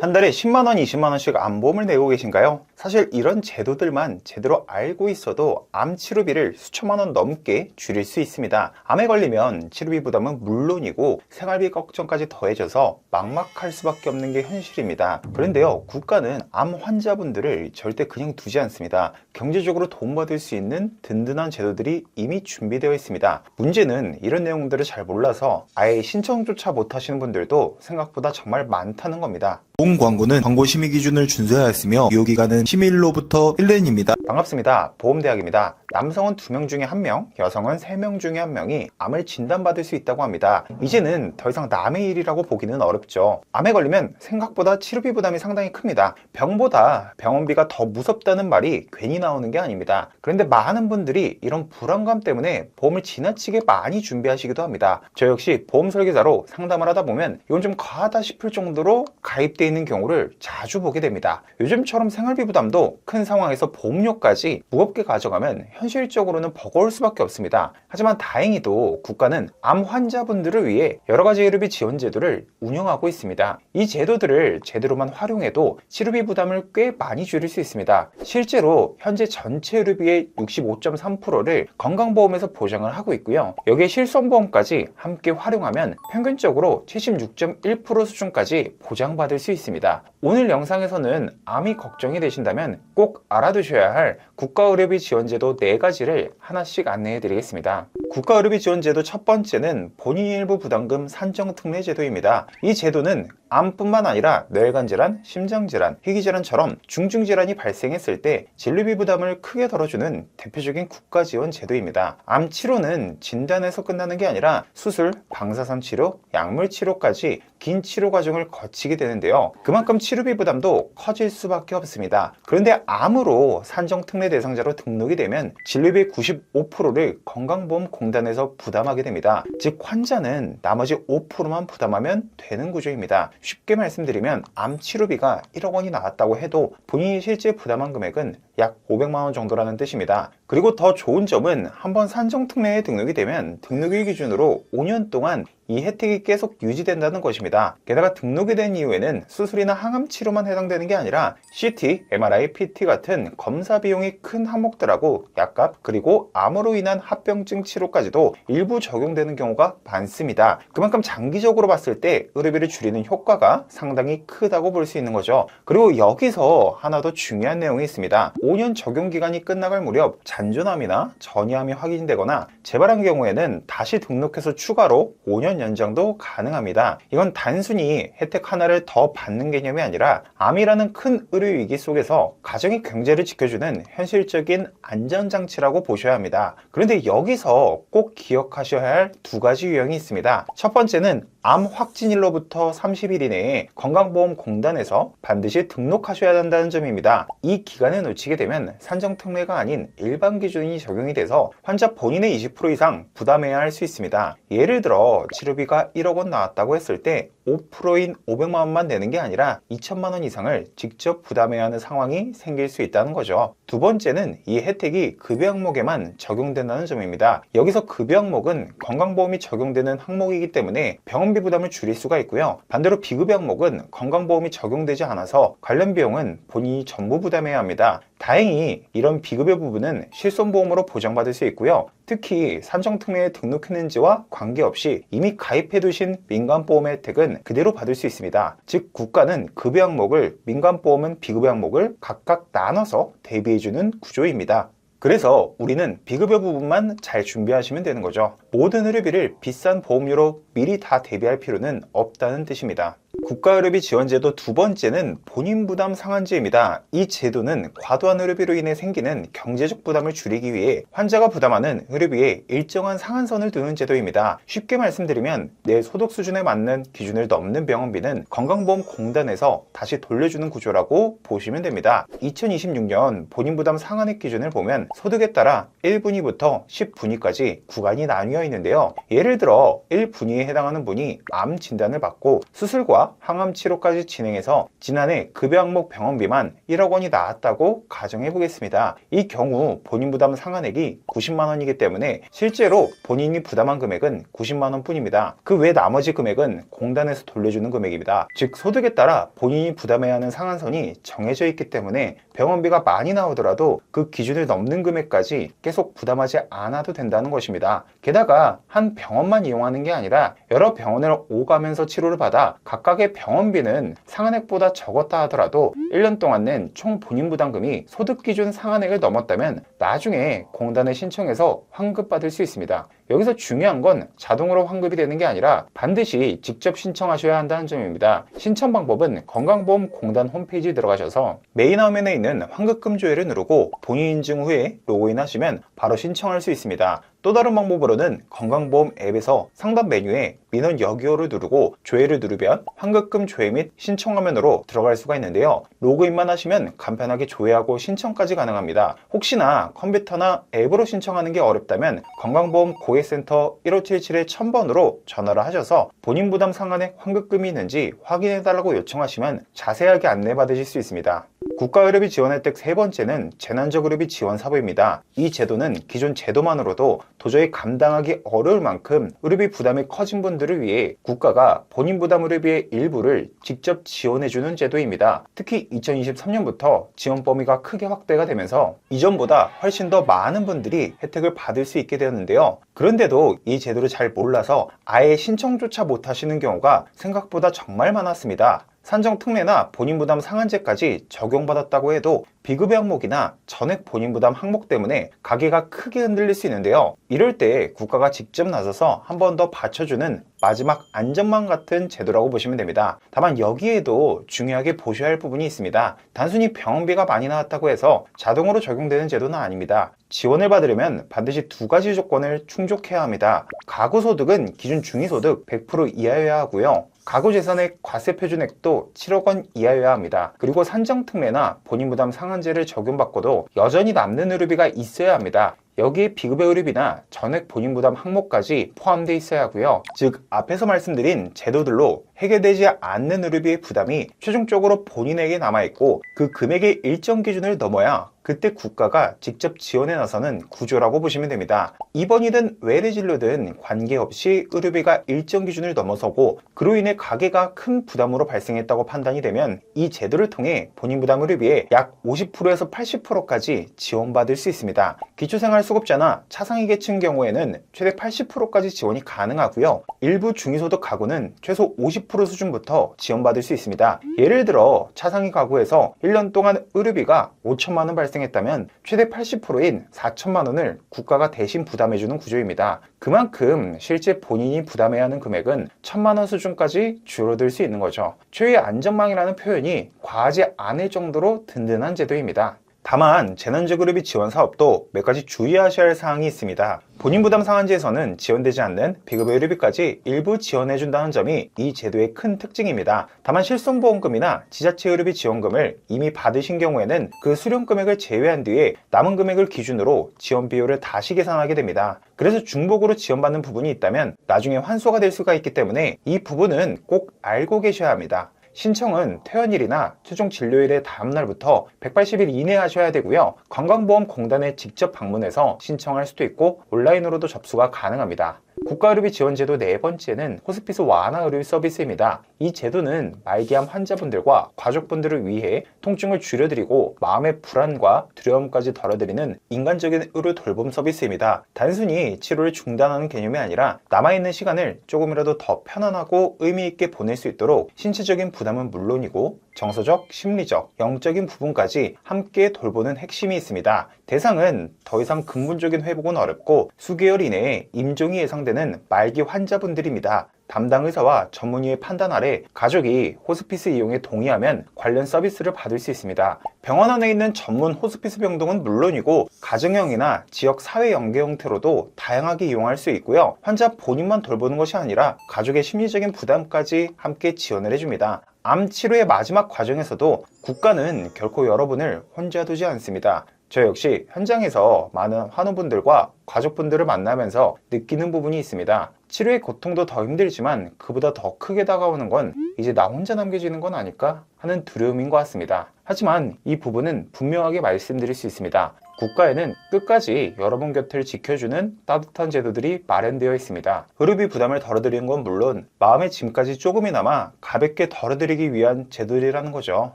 한 달에 10만원, 20만원씩 암보험을 내고 계신가요? 사실 이런 제도들만 제대로 알고 있어도 암 치료비를 수천만원 넘게 줄일 수 있습니다. 암에 걸리면 치료비 부담은 물론이고 생활비 걱정까지 더해져서 막막할 수밖에 없는 게 현실입니다. 그런데요, 국가는 암 환자분들을 절대 그냥 두지 않습니다. 경제적으로 도움받을 수 있는 든든한 제도들이 이미 준비되어 있습니다. 문제는 이런 내용들을 잘 몰라서 아예 신청조차 못하시는 분들도 생각보다 정말 많다는 겁니다. 본 광고는 광고 심의 기준을 준수하였으며 유효기간은 심의일로부터 1년입니다. 반갑습니다. 보험대학입니다. 남성은 2명 중에 1명, 여성은 3명 중에 1명이 암을 진단받을 수 있다고 합니다. 이제는 더 이상 남의 일이라고 보기는 어렵죠. 암에 걸리면 생각보다 치료비 부담이 상당히 큽니다. 병보다 병원비가 더 무섭다는 말이 괜히 나오는 게 아닙니다. 그런데 많은 분들이 이런 불안감 때문에 보험을 지나치게 많이 준비하시기도 합니다. 저 역시 보험 설계사로 상담을 하다 보면 이건 좀 과하다 싶을 정도로 가입되어 있는 경우를 자주 보게 됩니다. 요즘처럼 생활비 부담도 큰 상황에서 보험료까지 무겁게 가져가면 현실적으로는 버거울 수밖에 없습니다. 하지만 다행히도 국가는 암 환자분들을 위해 여러 가지 의료비 지원 제도를 운영하고 있습니다. 이 제도들을 제대로만 활용해도 치료비 부담을 꽤 많이 줄일 수 있습니다. 실제로 현재 전체 의료비의 65.3%를 건강보험에서 보장을 하고 있고요. 여기에 실손보험까지 함께 활용하면 평균적으로 76.1% 수준까지 보장받을 수 있습니다. 오늘 영상에서는 암이 걱정이 되신다면 꼭 알아두셔야 할 국가의료비 지원제도 4가지를 하나씩 안내해 드리겠습니다. 국가의료비 지원제도 첫 번째는 본인 일부 부담금 산정특례 제도입니다. 이 제도는 암뿐만 아니라 뇌관 질환, 심장 질환, 희귀 질환처럼 중증 질환이 발생했을 때 진료비 부담을 크게 덜어주는 대표적인 국가 지원 제도입니다. 암 치료는 진단에서 끝나는 게 아니라 수술, 방사선 치료, 약물 치료까지 긴 치료 과정을 거치게 되는데요. 그만큼 치료비 부담도 커질 수밖에 없습니다. 그런데 암으로 산정특례 대상자로 등록이 되면 진료비의 95%를 건강보험공단에서 부담하게 됩니다. 즉 환자는 나머지 5%만 부담하면 되는 구조입니다. 쉽게 말씀드리면 암 치료비가 1억 원이 나왔다고 해도 본인이 실제 부담한 금액은 약 500만 원 정도라는 뜻입니다. 그리고 더 좋은 점은 한번 산정특례에 등록이 되면 등록일 기준으로 5년 동안 이 혜택이 계속 유지된다는 것입니다. 게다가 등록이 된 이후에는 수술이나 항암 치료만 해당되는 게 아니라 CT, MRI, PT 같은 검사 비용이 큰 항목들하고 약값, 그리고 암으로 인한 합병증 치료까지도 일부 적용되는 경우가 많습니다. 그만큼 장기적으로 봤을 때 의료비를 줄이는 효과가 상당히 크다고 볼 수 있는 거죠. 그리고 여기서 하나 더 중요한 내용이 있습니다. 5년 적용 기간이 끝나갈 무렵 잔존암이나 전이암이 확인되거나 재발한 경우에는 다시 등록해서 추가로 5년 연장도 가능합니다. 이건 단순히 혜택 하나를 더 받는 개념이 아니라 암이라는 큰 의료위기 속에서 가정의 경제를 지켜주는 현실적인 안전장치라고 보셔야 합니다. 그런데 여기서 꼭 기억하셔야 할 2가지 유형이 있습니다. 첫 번째는 암 확진일로부터 30일 이내에 건강보험공단에서 반드시 등록하셔야 한다는 점입니다. 이 기간을 놓치게 되면 산정특례가 아닌 일반 기준이 적용이 돼서 환자 본인의 20% 이상 부담해야 할 수 있습니다. 예를 들어 치료비가 1억 원 나왔다고 했을 때 5%인 500만 원만 내는 게 아니라 2천만 원 이상을 직접 부담해야 하는 상황이 생길 수 있다는 거죠. 두 번째는 이 혜택이 급여 항목에만 적용된다는 점입니다. 여기서 급여 항목은 건강보험이 적용되는 항목이기 때문에 병원비 부담을 줄일 수가 있고요. 반대로 비급여 항목은 건강보험이 적용되지 않아서 관련 비용은 본인이 전부 부담해야 합니다. 다행히 이런 비급여 부분은 실손보험으로 보장받을 수 있고요. 특히 산정특례에 등록했는지와 관계없이 이미 가입해두신 민간보험의 혜택은 그대로 받을 수 있습니다. 즉 국가는 급여 항목을, 민간보험은 비급여 항목을 각각 나눠서 대비해주는 구조입니다. 그래서 우리는 비급여 부분만 잘 준비하시면 되는 거죠. 모든 의료비를 비싼 보험료로 미리 다 대비할 필요는 없다는 뜻입니다. 국가의료비 지원제도 2번째는 본인부담 상한제입니다. 이 제도는 과도한 의료비로 인해 생기는 경제적 부담을 줄이기 위해 환자가 부담하는 의료비에 일정한 상한선을 두는 제도입니다. 쉽게 말씀드리면 내 소득 수준에 맞는 기준을 넘는 병원비는 건강보험공단에서 다시 돌려주는 구조라고 보시면 됩니다. 2026년 본인부담 상한액 기준을 보면 소득에 따라 1분위부터 10분위까지 구간이 나뉘어 있는데요. 예를 들어 1분위에 해당하는 분이 암 진단을 받고 수술과 항암 치료까지 진행해서 지난해 급여 항목 병원비만 1억 원이 나왔다고 가정해 보겠습니다. 이 경우 본인 부담 상한액이 90만 원이기 때문에 실제로 본인이 부담한 금액은 90만 원 뿐입니다. 그 외 나머지 금액은 공단에서 돌려주는 금액입니다. 즉 소득에 따라 본인이 부담해야 하는 상한선이 정해져 있기 때문에 병원비가 많이 나오더라도 그 기준을 넘는 금액까지 계속 부담하지 않아도 된다는 것입니다. 게다가 한 병원만 이용하는 게 아니라 여러 병원을 오가면서 치료를 받아 각각의 병원비는 상한액보다 적었다 하더라도 1년 동안 낸 총 본인 부담금이 소득 기준 상한액을 넘었다면 나중에 공단에 신청해서 환급받을 수 있습니다. 여기서 중요한 건 자동으로 환급이 되는 게 아니라 반드시 직접 신청하셔야 한다는 점입니다. 신청 방법은 건강보험공단 홈페이지에 들어가셔서 메인 화면에 있는 환급금 조회를 누르고 본인 인증 후에 로그인하시면 바로 신청할 수 있습니다. 또 다른 방법으로는 건강보험 앱에서 상단 메뉴에 민원 여기요를 누르고 조회를 누르면 환급금 조회 및 신청 화면으로 들어갈 수가 있는데요. 로그인만 하시면 간편하게 조회하고 신청까지 가능합니다. 혹시나 컴퓨터나 앱으로 신청하는 게 어렵다면 건강보험 고객센터 1577-1000번으로 전화를 하셔서 본인 부담 상한액 환급금이 있는지 확인해달라고 요청하시면 자세하게 안내받으실 수 있습니다. 국가의료비 지원 혜택 세 번째는 재난적 의료비 지원 사부입니다. 이 제도는 기존 제도만으로도 도저히 감당하기 어려울 만큼 의료비 부담이 커진 분들을 위해 국가가 본인 부담 의료비의 일부를 직접 지원해주는 제도입니다. 특히 2023년부터 지원 범위가 크게 확대가 되면서 이전보다 훨씬 더 많은 분들이 혜택을 받을 수 있게 되었는데요. 그런데도 이 제도를 잘 몰라서 아예 신청조차 못하시는 경우가 생각보다 정말 많았습니다. 산정 특례나 본인 부담 상한제까지 적용받았다고 해도 비급여 항목이나 전액 본인 부담 항목 때문에 가계가 크게 흔들릴 수 있는데요. 이럴 때 국가가 직접 나서서 한 번 더 받쳐주는 마지막 안전망 같은 제도라고 보시면 됩니다. 다만 여기에도 중요하게 보셔야 할 부분이 있습니다. 단순히 병원비가 많이 나왔다고 해서 자동으로 적용되는 제도는 아닙니다. 지원을 받으려면 반드시 두 가지 조건을 충족해야 합니다. 가구소득은 기준 중위소득 100% 이하여야 하고요. 가구재산의 과세 표준액도 7억 원 이하여야 합니다. 그리고 산정특례나 본인 부담 상한제를 적용받고도 여전히 남는 의료비가 있어야 합니다. 여기에 비급여 의료비나 전액 본인 부담 항목까지 포함되어 있어야 하고요. 즉 앞에서 말씀드린 제도들로 해결되지 않는 의료비의 부담이 최종적으로 본인에게 남아있고 그 금액의 일정 기준을 넘어야 그때 국가가 직접 지원에 나서는 구조라고 보시면 됩니다. 입원이든 외래 진료든 관계없이 의료비가 일정 기준을 넘어서고 그로 인해 가계가 큰 부담으로 발생했다고 판단이 되면 이 제도를 통해 본인 부담 의료비의 약 50%에서 80%까지 지원받을 수 있습니다. 기초생활수급자나 차상위 계층 경우에는 최대 80%까지 지원이 가능하고요. 일부 중위소득 가구는 최소 50% 수준부터 지원받을 수 있습니다. 예를 들어 차상위 가구에서 1년 동안 의료비가 5천만 원 발생했다면 최대 80%인 4천만 원을 국가가 대신 부담해주는 구조입니다. 그만큼 실제 본인이 부담해야 하는 금액은 1천만 원 수준까지 줄어들 수 있는 거죠. 최후의 안전망이라는 표현이 과하지 않을 정도로 든든한 제도입니다. 다만 재난적 의료비 지원 사업도 몇 가지 주의하셔야 할 사항이 있습니다. 본인 부담 상한제에서는 지원되지 않는 비급여 의료비까지 일부 지원해준다는 점이 이 제도의 큰 특징입니다. 다만 실손보험금이나 지자체 의료비 지원금을 이미 받으신 경우에는 그 수령 금액을 제외한 뒤에 남은 금액을 기준으로 지원 비율을 다시 계산하게 됩니다. 그래서 중복으로 지원받는 부분이 있다면 나중에 환수가 될 수가 있기 때문에 이 부분은 꼭 알고 계셔야 합니다. 신청은 퇴원일이나 최종 진료일의 다음날부터 180일 이내에 하셔야 되고요. 건강보험공단에 직접 방문해서 신청할 수도 있고 온라인으로도 접수가 가능합니다. 국가의료비 지원제도 네 번째는 호스피스 완화 의료 서비스입니다. 이 제도는 말기암 환자분들과 가족분들을 위해 통증을 줄여드리고 마음의 불안과 두려움까지 덜어드리는 인간적인 의료 돌봄 서비스입니다. 단순히 치료를 중단하는 개념이 아니라 남아있는 시간을 조금이라도 더 편안하고 의미있게 보낼 수 있도록 신체적인 부담은 물론이고 정서적, 심리적, 영적인 부분까지 함께 돌보는 핵심이 있습니다. 대상은 더 이상 근본적인 회복은 어렵고 수개월 이내에 임종이 예상되는 말기 환자분들입니다. 담당 의사와 전문의의 판단 아래 가족이 호스피스 이용에 동의하면 관련 서비스를 받을 수 있습니다. 병원 안에 있는 전문 호스피스 병동은 물론이고 가정형이나 지역 사회 연계 형태로도 다양하게 이용할 수 있고요. 환자 본인만 돌보는 것이 아니라 가족의 심리적인 부담까지 함께 지원을 해줍니다. 암 치료의 마지막 과정에서도 국가는 결코 여러분을 혼자 두지 않습니다. 저 역시 현장에서 많은 환우분들과 가족분들을 만나면서 느끼는 부분이 있습니다. 치료의 고통도 더 힘들지만 그보다 더 크게 다가오는 건 이제 나 혼자 남겨지는 건 아닐까 하는 두려움인 것 같습니다. 하지만 이 부분은 분명하게 말씀드릴 수 있습니다. 국가에는 끝까지 여러분 곁을 지켜주는 따뜻한 제도들이 마련되어 있습니다. 의료비 부담을 덜어드리는 건 물론 마음의 짐까지 조금이나마 가볍게 덜어드리기 위한 제도들이라는 거죠.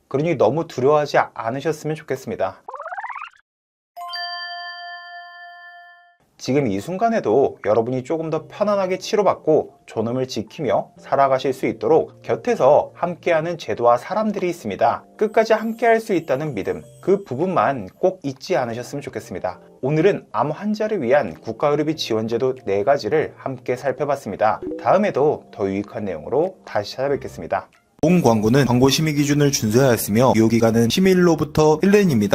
그러니 너무 두려워하지 않으셨으면 좋겠습니다. 지금 이 순간에도 여러분이 조금 더 편안하게 치료받고 존엄을 지키며 살아가실 수 있도록 곁에서 함께하는 제도와 사람들이 있습니다. 끝까지 함께할 수 있다는 믿음, 그 부분만 꼭 잊지 않으셨으면 좋겠습니다. 오늘은 암 환자를 위한 국가의료비 지원제도 4가지를 함께 살펴봤습니다. 다음에도 더 유익한 내용으로 다시 찾아뵙겠습니다. 본 광고는 광고 심의 기준을 준수하였으며 유효기간은 심의일로부터 1년입니다.